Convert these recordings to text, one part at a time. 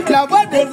La voix des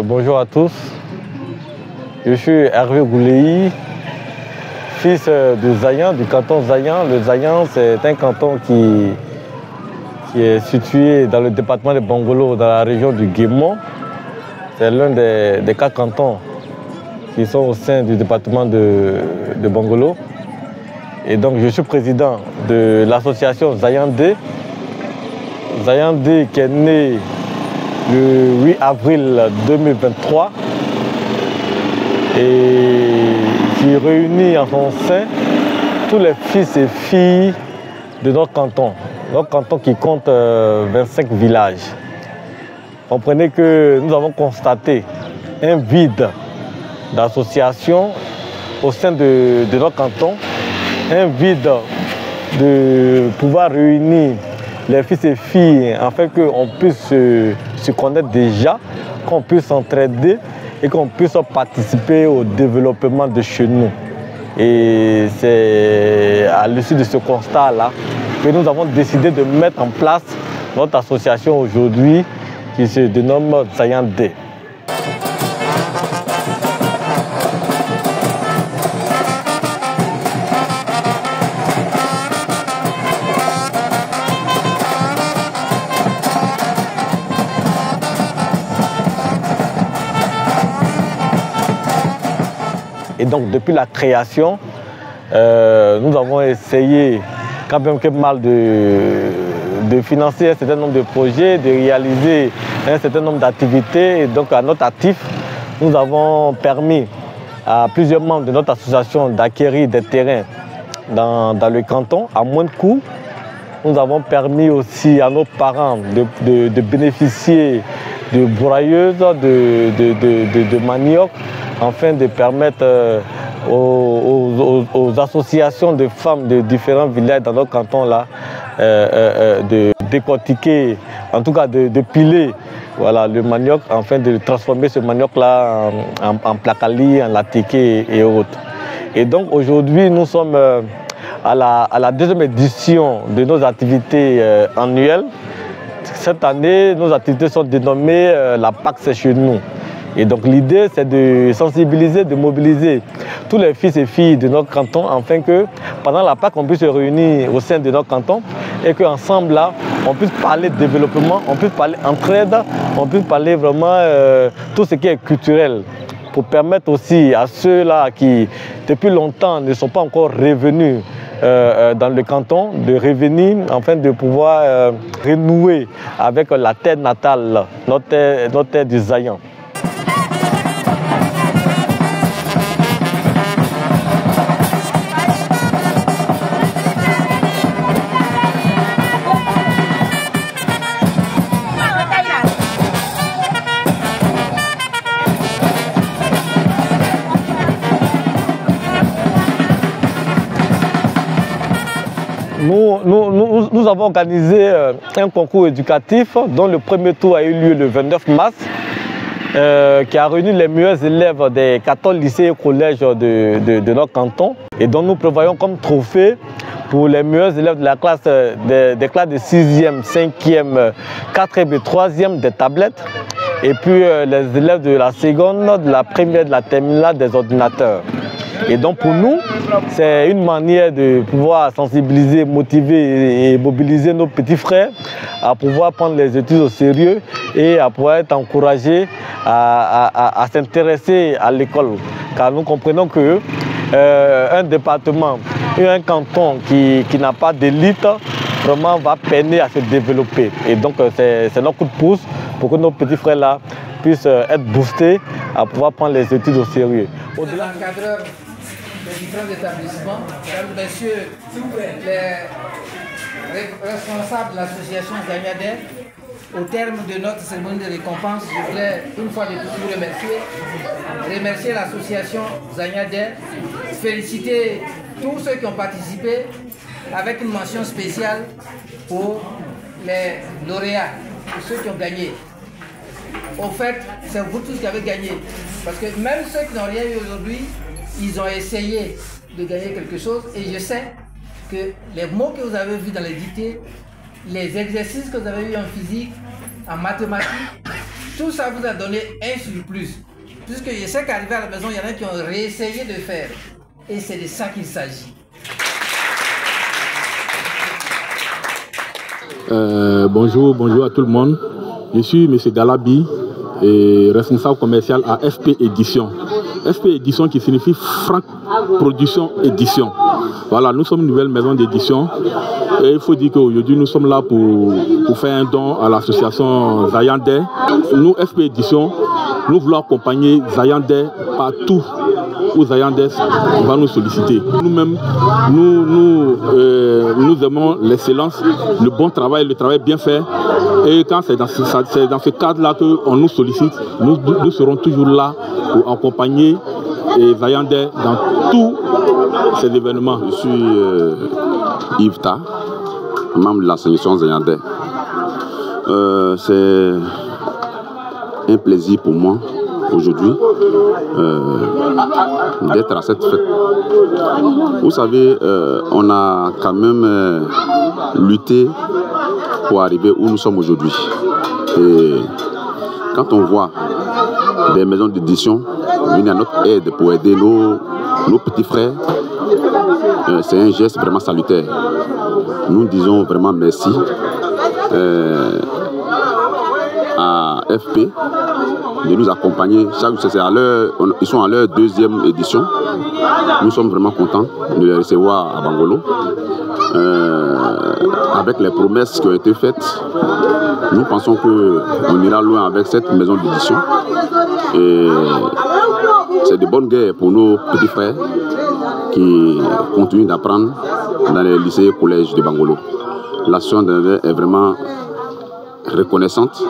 Bonjour à tous, je suis Hervé Gouléi, fils de Zayan, du canton Zayan. Le Zayan, c'est un canton qui est situé dans le département de Bongolo, dans la région du Guémon. C'est l'un des 4 cantons qui sont au sein du département de Bongolo. Et donc je suis président de l'association Zayan D. Zayan D qui est né le 8 avril 2023 et qui réunit en son sein tous les fils et filles de notre canton. Notre canton qui compte 25 villages. Comprenez que nous avons constaté un vide d'association au sein de notre canton, un vide de pouvoir réunir les fils et filles afin qu'on puisse se connaître déjà, qu'on puisse s'entraider et qu'on puisse participer au développement de chez nous. Et c'est à l'issue de ce constat-là que nous avons décidé de mettre en place notre association aujourd'hui qui se dénomme Zayan D. Et donc depuis la création, nous avons essayé quand même mal de financer un certain nombre de projets, de réaliser un certain nombre d'activités. Et donc à notre actif, nous avons permis à plusieurs membres de notre association d'acquérir des terrains dans le canton à moins de coûts. Nous avons permis aussi à nos parents de bénéficier de broyeuses, de manioc, afin de permettre aux associations de femmes de différents villages dans notre canton-là de décortiquer, en tout cas de piler voilà, le manioc, afin de transformer ce manioc-là en placali, en latiqué et autres. Et donc aujourd'hui, nous sommes à la deuxième édition de nos activités annuelles. Cette année, nos activités sont dénommées la Pâques c'est chez nous. Et donc l'idée, c'est de sensibiliser, de mobiliser tous les fils et filles de notre canton afin que pendant la Pâques, on puisse se réunir au sein de notre canton et qu'ensemble, là, on puisse parler de développement, on puisse parler entraide, on puisse parler vraiment tout ce qui est culturel pour permettre aussi à ceux-là qui, depuis longtemps, ne sont pas encore revenus dans le canton, de revenir afin de pouvoir renouer avec la terre natale, notre terre du Zayan. Nous avons organisé un concours éducatif dont le premier tour a eu lieu le 29 mars. qui a réuni les meilleurs élèves des 14 lycées et collèges de notre canton et dont nous prévoyons comme trophée pour les meilleurs élèves de la classe, des classes de 6e, 5e, 4e et 3e des tablettes et puis les élèves de la seconde, de la première, de la terminale des ordinateurs. Et donc pour nous, c'est une manière de pouvoir sensibiliser, motiver et mobiliser nos petits frères à pouvoir prendre les études au sérieux et à pouvoir être encouragés à s'intéresser à l'école. Car nous comprenons que un département et un canton qui n'a pas d'élite vraiment va peiner à se développer. Et donc c'est notre coup de pouce pour que nos petits frères là puissent être boostés à pouvoir prendre les études au sérieux. Au-delà d'encadreurs des différents établissements, mesdames, messieurs, les responsables de l'association Zagnadel, au terme de notre cérémonie de récompense, je voudrais une fois de plus vous remercier l'association Zagnadel, féliciter tous ceux qui ont participé avec une mention spéciale pour les lauréats, pour ceux qui ont gagné. Au fait, c'est vous tous qui avez gagné. Parce que même ceux qui n'ont rien eu aujourd'hui, ils ont essayé de gagner quelque chose. Et je sais que les mots que vous avez vus dans les dictées, les exercices que vous avez eu en physique, en mathématiques, tout ça vous a donné un surplus. Puisque je sais qu'arrivé à la maison, il y en a qui ont réessayé de faire. Et c'est de ça qu'il s'agit. Bonjour à tout le monde. Je suis M. Galabi, et responsable commercial à FP Édition. FP Édition qui signifie Franck Production Édition. Voilà, nous sommes une nouvelle maison d'édition et il faut dire qu'aujourd'hui nous sommes là pour faire un don à l'association Zayandeh. Nous, FP Édition, nous voulons accompagner Zayandeh partout où Zayandeh va nous solliciter. Nous-mêmes, nous aimons l'excellence, le bon travail, le travail bien fait. Et quand c'est dans ce cadre-là qu'on nous sollicite, nous serons toujours là pour accompagner Zayandeh dans tous ces événements. Je suis Yves Ta, membre de l'association Zayandeh. C'est un plaisir pour moi aujourd'hui d'être à cette fête. Vous savez, on a quand même lutté pour arriver où nous sommes aujourd'hui. Et quand on voit des maisons d'édition venir à notre aide pour aider nos petits frères, c'est un geste vraiment salutaire. Nous disons vraiment merci à FP de nous accompagner. Ils sont à leur deuxième édition. Nous sommes vraiment contents de les recevoir à Bangolo. Avec les promesses qui ont été faites, nous pensons qu'on ira loin avec cette maison d'édition. Et c'est de bonne guerre pour nos petits frères qui continuent d'apprendre dans les lycées et collèges de Bangolo. L'association Zayandeh est vraiment reconnaissante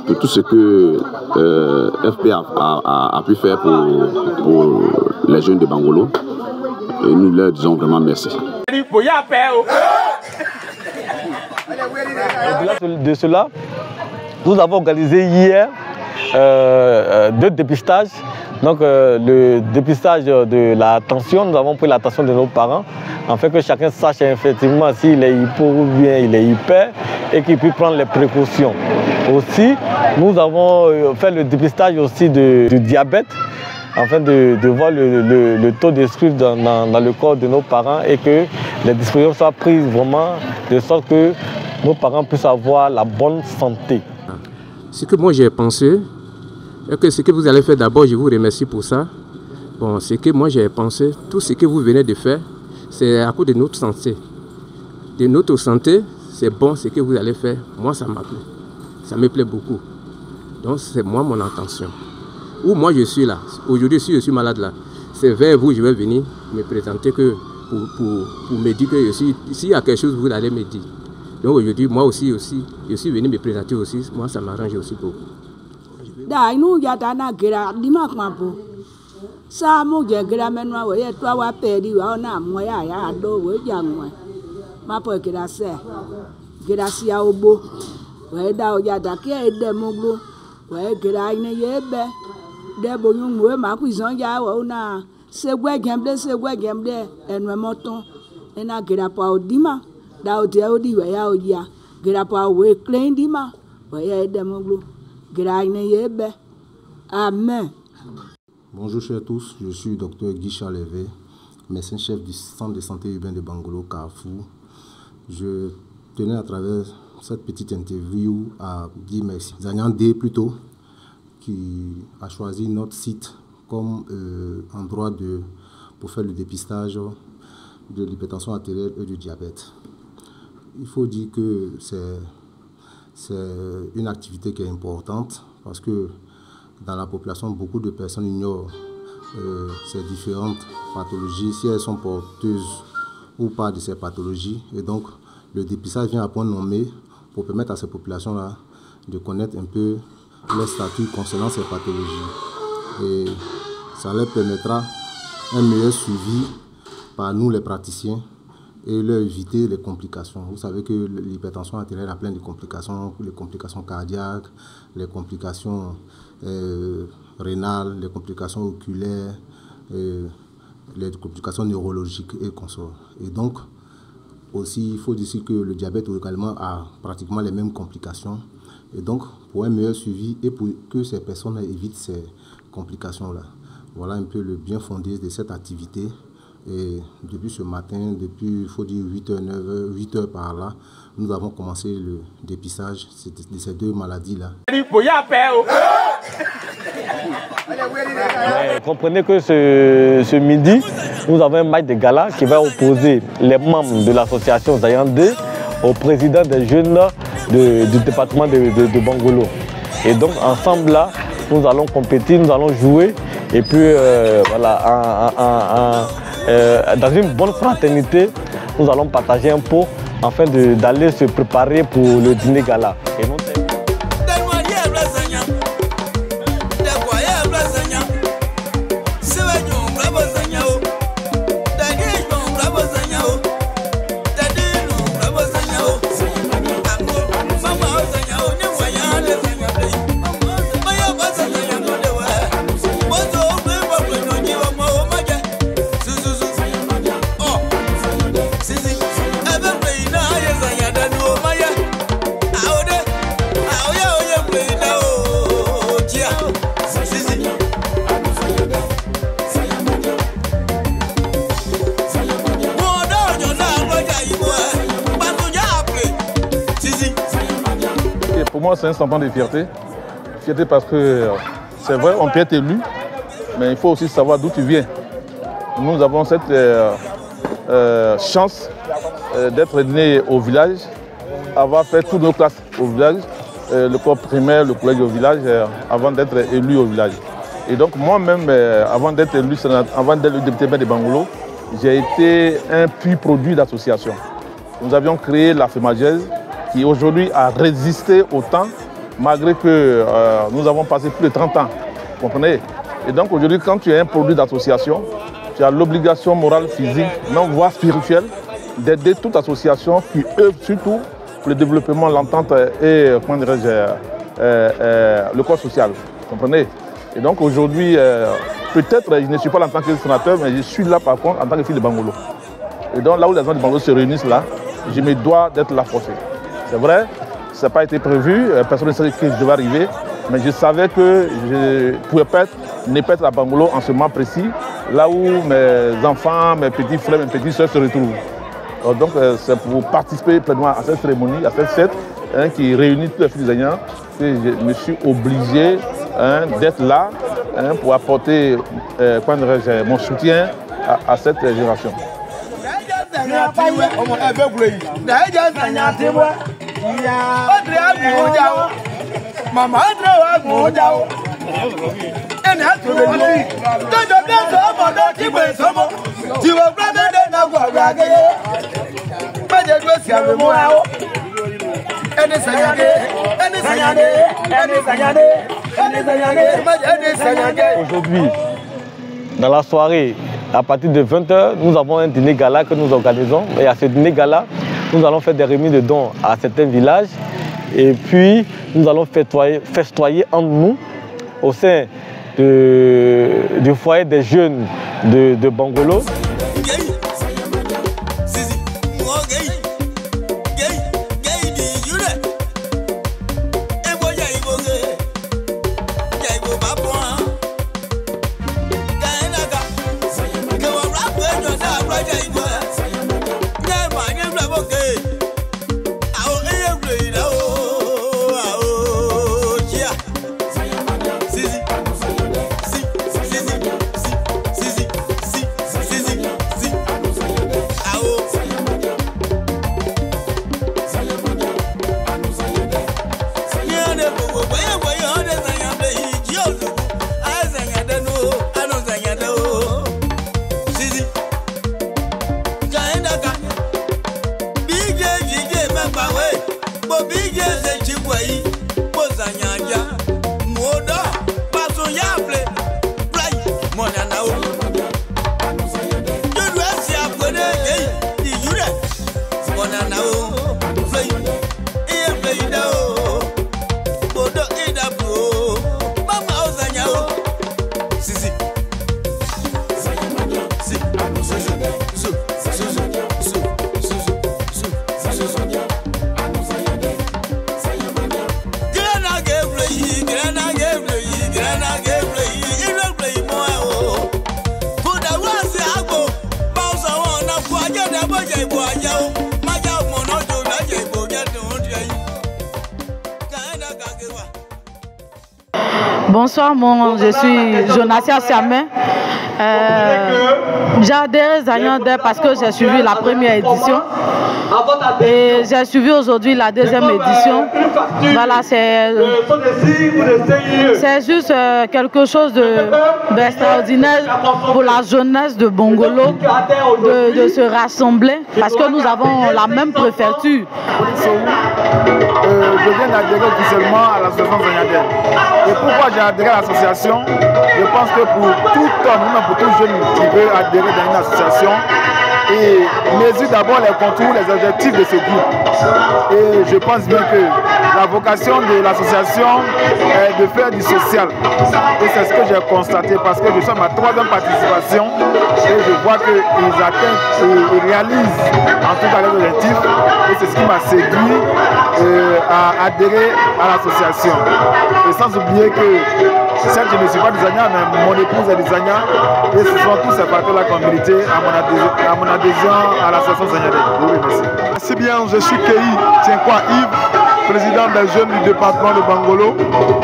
de tout ce que FP a pu faire pour les jeunes de Bangolo. Et nous leur disons vraiment merci. Au-delà de cela, nous avons organisé hier 2 dépistages. Donc le dépistage de la tension, nous avons pris la tension de nos parents, afin que chacun sache effectivement s'il est hypo ou bien il est hyper et qu'il puisse prendre les précautions. Aussi, nous avons fait le dépistage aussi du diabète, afin de voir le taux de sucre dans le corps de nos parents et que les dispositions soient prises vraiment de sorte que nos parents puissent avoir la bonne santé. Ce que moi j'ai pensé, et que ce que vous allez faire d'abord, je vous remercie pour ça. Bon, ce que moi j'ai pensé, tout ce que vous venez de faire, c'est à cause de notre santé. De notre santé, c'est bon ce que vous allez faire. Moi, ça m'a plu. Ça me plaît beaucoup. Donc, c'est moi mon intention. Où moi je suis là, aujourd'hui si je suis malade là, c'est vers vous je vais venir me présenter que pour me dire que s'il y a quelque chose vous allez me dire. Donc aujourd'hui moi aussi je suis venu me présenter aussi, moi ça m'arrange aussi beaucoup. ouais da ya da qui est de monglo ouais graine yebe de bonyon moi ma cuisine ya ona se gwe gemble enwe moton ena gira pa odima da odi we ya odia gira pa we clean dima ouais de monglo graine yebe amen. Bonjour chers tous, je suis Dr Guy Charles Levé, médecin-chef du centre de santé urbain de Bangolo, Carrefour. Je tenais à travers cette petite interview à dire merci. Zagnan D plutôt, qui a choisi notre site comme endroit pour faire le dépistage de l'hypertension artérielle et du diabète. Il faut dire que c'est une activité qui est importante parce que dans la population, beaucoup de personnes ignorent ces différentes pathologies, si elles sont porteuses ou pas de ces pathologies. Et donc, le dépistage vient à point nommé pour permettre à ces populations-là de connaître un peu leur statut concernant ces pathologies. Et ça leur permettra un meilleur suivi par nous, les praticiens, et leur éviter les complications. Vous savez que l'hypertension artérielle a plein de complications, les complications cardiaques, les complications rénales, les complications oculaires, les complications neurologiques et consorts. Et donc, aussi, il faut dire que le diabète également a pratiquement les mêmes complications. Et donc, pour un meilleur suivi et pour que ces personnes évitent ces complications-là. Voilà un peu le bien fondé de cette activité. Et depuis ce matin, depuis, il faut dire 8h, 9h, 8h par là, nous avons commencé le dépistage de ces deux maladies-là. Comprenez que ce midi, nous avons un match de gala qui va opposer les membres de l'association Zayan D au président des jeunes du département de Bangolo. Et donc ensemble là, nous allons compétir, nous allons jouer et puis voilà, dans une bonne fraternité, nous allons partager un pot afin d'aller se préparer pour le dîner gala. Et non, pour moi, c'est un sentiment de fierté. Fierté parce que c'est vrai, on peut être élu, mais il faut aussi savoir d'où tu viens. Nous avons cette chance d'être nés au village, avoir fait toutes nos classes au village, l'école primaire, le collège au village, avant d'être élu au village. Et donc moi-même, avant d'être élu, avant d'être le député de Bangolo, j'ai été un puits produit d'association. Nous avions créé la FEMAGES, qui aujourd'hui a résisté au temps, malgré que nous avons passé plus de 30 ans. Vous comprenez? Et donc aujourd'hui, quand tu es un produit d'association, tu as l'obligation morale, physique, même voire spirituelle, d'aider toute association qui œuvre surtout pour le développement, l'entente et le corps social. Vous comprenez? Et donc aujourd'hui, peut-être je ne suis pas là en tant que sénateur, mais je suis là par contre en tant que fils de Bangolo. Et donc là où les gens de Bangolo se réunissent là, je me dois d'être là forcé. C'est vrai, ça n'a pas été prévu, personne ne savait que je devais arriver, mais je savais que je ne pouvais pas être à Bangolo en ce moment précis, là où mes enfants, mes petits frères, mes petites soeurs se retrouvent. Donc c'est pour participer pleinement à cette cérémonie, à cette fête qui réunit tous les fils d'Aignan, que je me suis obligé d'être là pour apporter mon soutien à cette génération. Aujourd'hui, dans la soirée, à partir de 20h, nous avons un dîner gala que nous organisons. Et à ce dîner gala, nous allons faire des remises de dons à certains villages Et puis, nous allons festoyer entre nous au sein du foyer des jeunes de Bangolo. Bonsoir, je suis Jonasia Siamé. J'ai adhéré à Zanyandeh parce que j'ai suivi la première édition et j'ai suivi aujourd'hui la deuxième édition. Voilà, c'est juste quelque chose d'extraordinaire pour la jeunesse de Bangolo de se rassembler parce que nous avons la même préfecture. Je viens d'adhérer officiellement à l'association Zanyandeh. Et pourquoi j'ai adhéré à l'association? Je pense que pour tout homme, même pour tout jeune qui veut adhérer dans une association, et mesure d'abord les contours, les objectifs de ce groupe. Et je pense bien que la vocation de l'association est de faire du social. Et c'est ce que j'ai constaté parce que je suis à ma troisième participation et je vois qu'ils atteignent et réalisent en tout cas les objectifs. Et c'est ce qui m'a séduit à adhérer à l'association. Et sans oublier que certes, je ne suis pas du Zanya, mais mon épouse est du Zanya. Et ce sont tous ces partenaires qui ont milité à mon adhésion à l'association Zanyandeh. Je vous remercie. Merci bien, je suis Kéhi Tienkoua Yves, président des jeunes du département de Bangolo.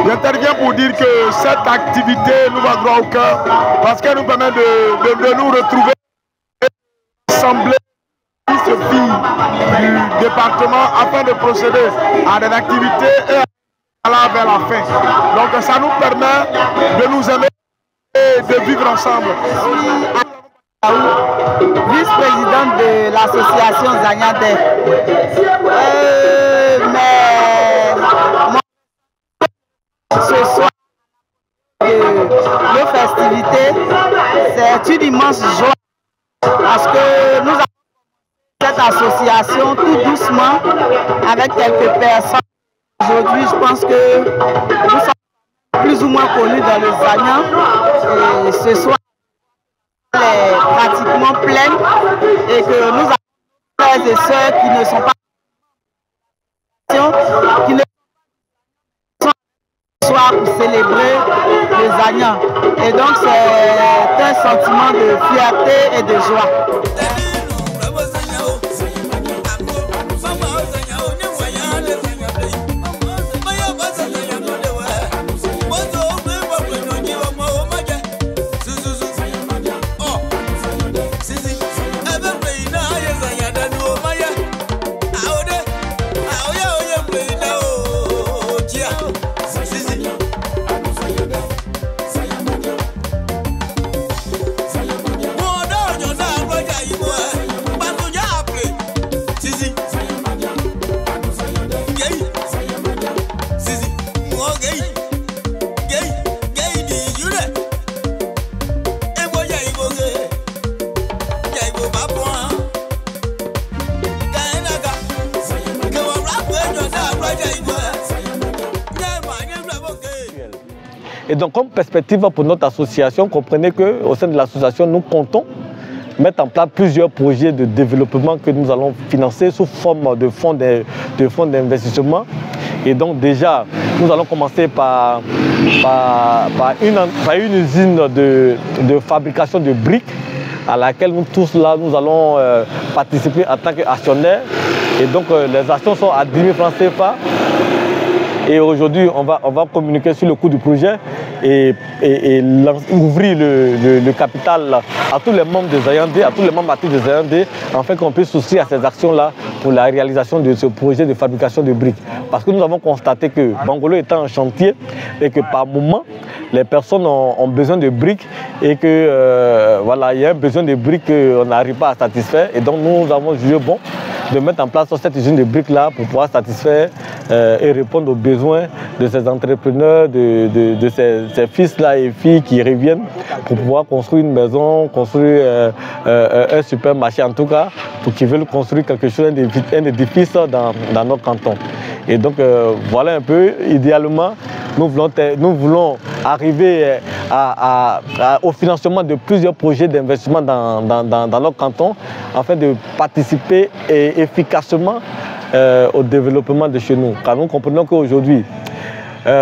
J'interviens pour dire que cette activité nous va droit au cœur parce qu'elle nous permet de nous retrouver ensemble ce filles du département afin de procéder à des activités et aller vers la fin. Donc ça nous permet de nous aimer et de vivre ensemble. Vice-présidente de l'association Zanyandeh. Ce soir, nos festivités, c'est une immense joie parce que nous avons cette association tout doucement avec quelques personnes. Aujourd'hui, je pense que nous sommes plus ou moins connus dans le Zanya et ce soir, est pratiquement pleine et que nous avons des frères et sœurs qui ne sont pas soir pour célébrer les Zanya. Et donc c'est un sentiment de fierté et de joie. You Et donc, comme perspective pour notre association, comprenez qu'au sein de l'association, nous comptons mettre en place plusieurs projets de développement que nous allons financer sous forme de fonds d'investissement. Et donc déjà, nous allons commencer par une usine de fabrication de briques à laquelle nous tous là, nous allons participer en tant qu'actionnaires. Et donc les actions sont à 10 000 francs CFA. Et aujourd'hui, on va communiquer sur le coût du projet et ouvrir le capital à tous les membres des AYANDE, à tous les membres actifs des AYANDE, afin qu'on puisse souscrire à ces actions-là pour la réalisation de ce projet de fabrication de briques. Parce que nous avons constaté que Bangolo étant en chantier et que par moment, les personnes ont besoin de briques et que voilà, il y a un besoin de briques qu'on n'arrive pas à satisfaire. Et donc nous avons jugé bon de mettre en place cette usine de briques-là pour pouvoir satisfaire et répondre aux besoins de ces entrepreneurs, de ces fils-là et filles qui reviennent pour pouvoir construire une maison, construire un supermarché en tout cas, pour qu'ils veulent construire quelque chose, un édifice dans notre canton. Et donc voilà un peu, idéalement, nous voulons arriver au financement de plusieurs projets d'investissement dans notre canton afin de participer efficacement au développement de chez nous. Car nous comprenons qu'aujourd'hui,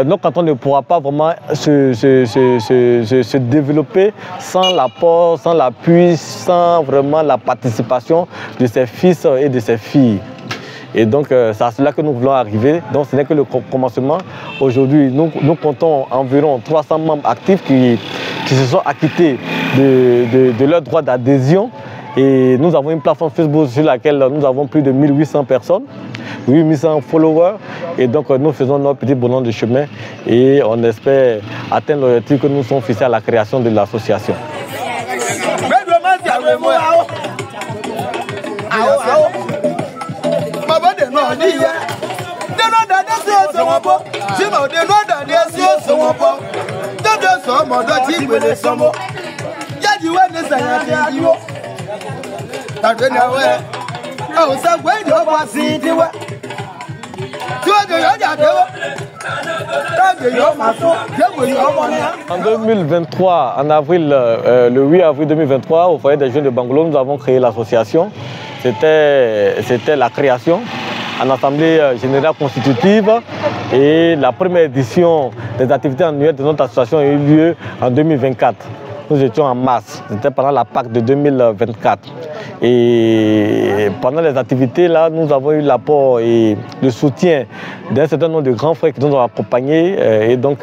notre canton ne pourra pas vraiment se développer sans l'apport, sans l'appui, sans vraiment la participation de ses fils et de ses filles. Et donc, c'est à cela que nous voulons arriver. Donc, ce n'est que le commencement. Aujourd'hui, nous comptons environ 300 membres actifs qui se sont acquittés de leur droit d'adhésion. Et nous avons une plateforme Facebook sur laquelle nous avons plus de 1800 personnes, 800 followers. Et donc, nous faisons notre petit bonhomme de chemin et on espère atteindre l'objectif que nous sommes fixés à la création de l'association. En 2023, en avril, le 8 avril 2023, au foyer des jeunes de Bangolo, nous avons créé l'association. C'était la création en assemblée générale constitutive et la première édition des activités annuelles de notre association a eu lieu en 2024. Nous étions en mars, c'était pendant la Pâque de 2024. Et pendant les activités, là, nous avons eu l'apport et le soutien d'un certain nombre de grands frères qui nous ont accompagnés. Et donc,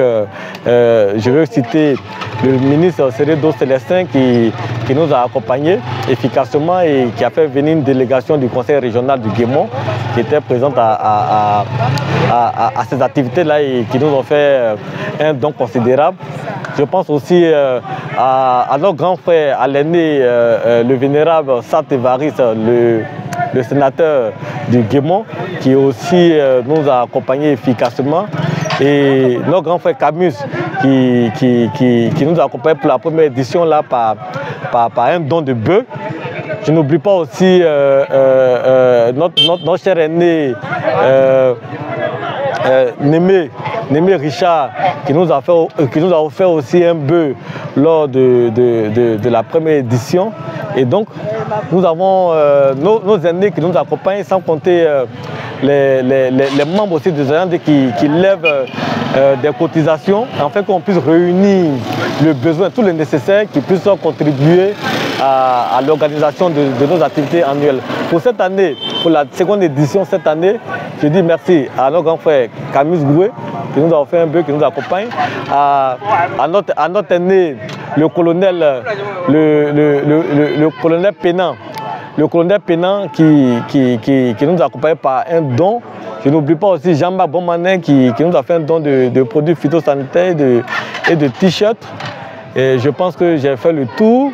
je veux citer le ministre Seredo Célestin qui nous a accompagnés efficacement et qui a fait venir une délégation du conseil régional du Guémont qui était présente à ces activités-là et qui nous ont fait un don considérable. Je pense aussi à notre grand frère, à l'aîné, le vénérable Sat Evaris, le sénateur du Guémont, qui aussi nous a accompagnés efficacement. Et notre grand frère Camus, qui nous a accompagnés pour la première édition là, par un don de bœuf. Je n'oublie pas aussi notre cher aîné Némé Richard, qui nous a offert aussi un bœuf lors de la première édition. Et donc, nous avons nos aînés qui nous accompagnent, sans compter les membres aussi des AYANDE qui lèvent des cotisations, afin qu'on puisse réunir le besoin, tout le nécessaire, qui puisse contribuer à l'organisation de nos activités annuelles. Pour cette année, pour la seconde édition cette année, je dis merci à nos grands frères Camus Goué, qui nous a offert un bœuf, qui nous accompagne, à notre aîné, le colonel Pénan. Le colonel Pénan qui nous a accompagnés par un don. Je n'oublie pas aussi Jean-Marc Bonmanin qui nous a fait un don de produits phytosanitaires et de t-shirts. Et je pense que j'ai fait le tour.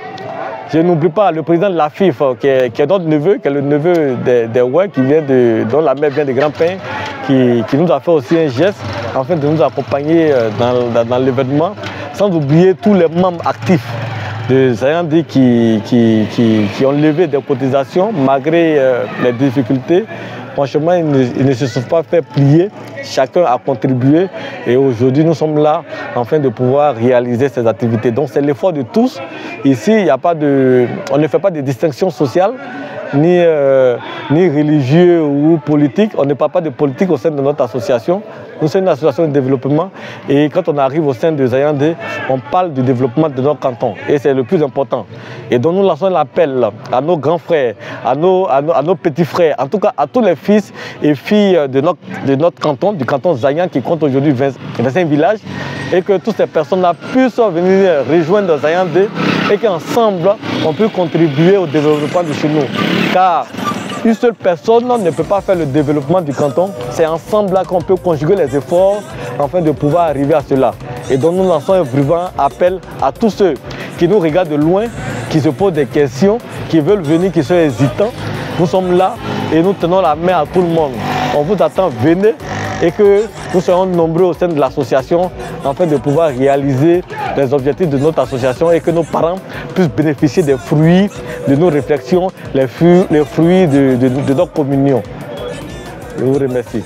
Je n'oublie pas le président de la FIF, qui est notre neveu, qui est le neveu des Ouai, dont la mère vient de Grand-Pin, qui nous a fait aussi un geste afin de nous accompagner dans l'événement, sans oublier tous les membres actifs de Zayandé qui ont levé des cotisations malgré les difficultés. Franchement, ils ne se sont pas fait plier. Chacun a contribué et aujourd'hui, nous sommes là afin de pouvoir réaliser ces activités. Donc, c'est l'effort de tous. Ici, on ne fait pas de distinction sociale, ni religieux ou politique. On ne parle pas de politique au sein de notre association. Nous sommes une association de développement et quand on arrive au sein de Zayandé, on parle du développement de notre canton et c'est le plus important. Et donc nous lançons l'appel à nos grands frères, à nos petits frères, en tout cas à tous les fils et filles de notre canton, du canton Zayan qui compte aujourd'hui 25 villages et que toutes ces personnes-là puissent venir rejoindre Zayandé et qu'ensemble on peut contribuer au développement de chez nous. Car une seule personne ne peut pas faire le développement du canton. C'est ensemble qu'on peut conjuguer les efforts afin de pouvoir arriver à cela. Et donc nous lançons un vivant appel à tous ceux qui nous regardent de loin, qui se posent des questions, qui veulent venir, qui sont hésitants. Nous sommes là et nous tenons la main à tout le monde. On vous attend, venez et que nous serons nombreux au sein de l'association afin de pouvoir réaliser les objectifs de notre association et que nos parents puissent bénéficier des fruits de nos réflexions, les fruits de notre communion. Je vous remercie.